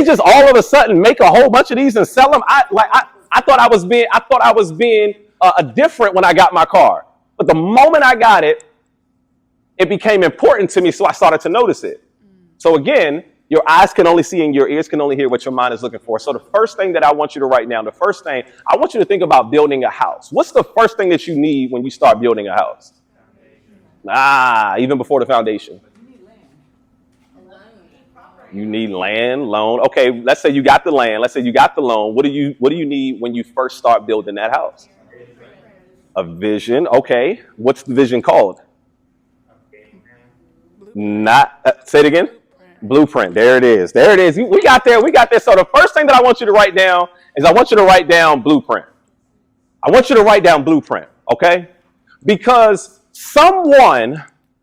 they just all of a sudden make a whole bunch of these and sell them? I thought I was being different when I got my car. But the moment I got it, it became important to me, so I started to notice it. So again, your eyes can only see and your ears can only hear what your mind is looking for. So the first thing that I want you to write down, I want you to think about building a house. What's the first thing that you need when you start building a house? Even before the foundation. You need land, loan. Okay, let's say you got the land. Let's say you got the loan. What do you need when you first start building that house? A vision. Okay. What's the vision called? Say it again. Blueprint. There it is. There it is. We got there. So the first thing that I want you to write down is I want you to write down blueprint. I want you to write down blueprint. Okay? Because someone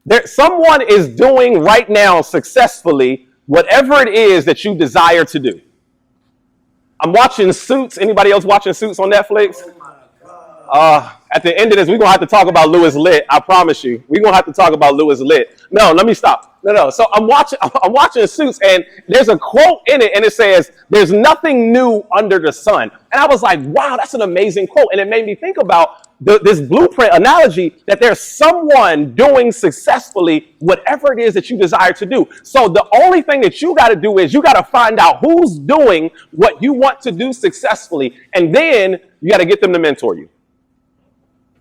is doing right now successfully whatever it is that you desire to do. I'm watching Suits. Anybody else watching Suits on Netflix? At the end of this, we're going to have to talk about Louis Litt. I promise you. We're going to have to talk about Louis Litt. No, let me stop. No. So I'm watching Suits, and there's a quote in it, and it says, "There's nothing new under the sun." And I was like, wow, that's an amazing quote. And it made me think about this blueprint analogy that there's someone doing successfully whatever it is that you desire to do. So the only thing that you got to do is you got to find out who's doing what you want to do successfully, and then you got to get them to mentor you.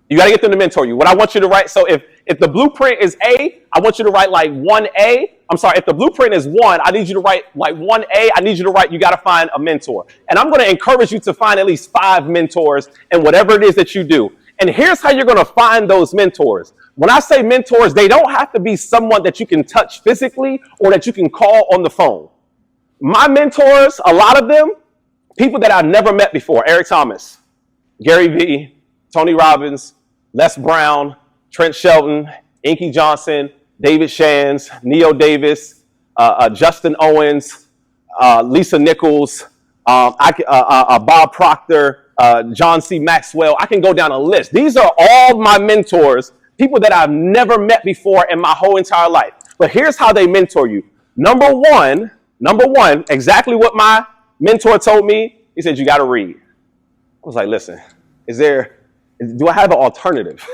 You got to get them to mentor you. What I want you to write, so if the blueprint is A, I want you to write like 1A. I'm sorry, if the blueprint is 1, I need you to write like 1A. I need you to write, you got to find a mentor. And I'm going to encourage you to find at least 5 mentors in whatever it is that you do. And here's how you're going to find those mentors. When I say mentors, they don't have to be someone that you can touch physically or that you can call on the phone. My mentors, a lot of them, people that I've never met before. Eric Thomas, Gary Vee, Tony Robbins, Les Brown, Trent Shelton, Inky Johnson, David Shands, Neo Davis, Justin Owens, Lisa Nichols, Bob Proctor, John C. Maxwell. I can go down a list. These are all my mentors, people that I've never met before in my whole entire life. But here's how they mentor you. Number one, exactly what my mentor told me. He said, you got to read. I was like, listen, do I have an alternative?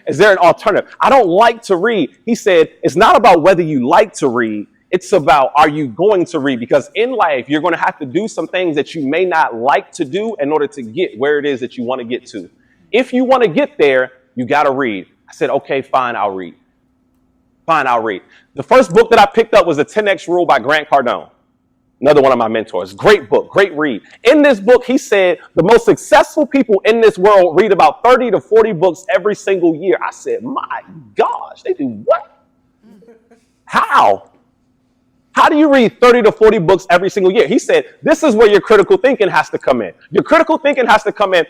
Is there an alternative? I don't like to read. He said, it's not about whether you like to read. It's about, are you going to read? Because in life, you're going to have to do some things that you may not like to do in order to get where it is that you want to get to. If you want to get there, you got to read. I said, okay, fine, I'll read. The first book that I picked up was The 10X Rule by Grant Cardone. Another one of my mentors. Great book, great read. In this book, he said the most successful people in this world read about 30 to 40 books every single year. I said, my gosh, they do what? How? How do you read 30 to 40 books every single year? He said, this is where your critical thinking has to come in. Your critical thinking has to come in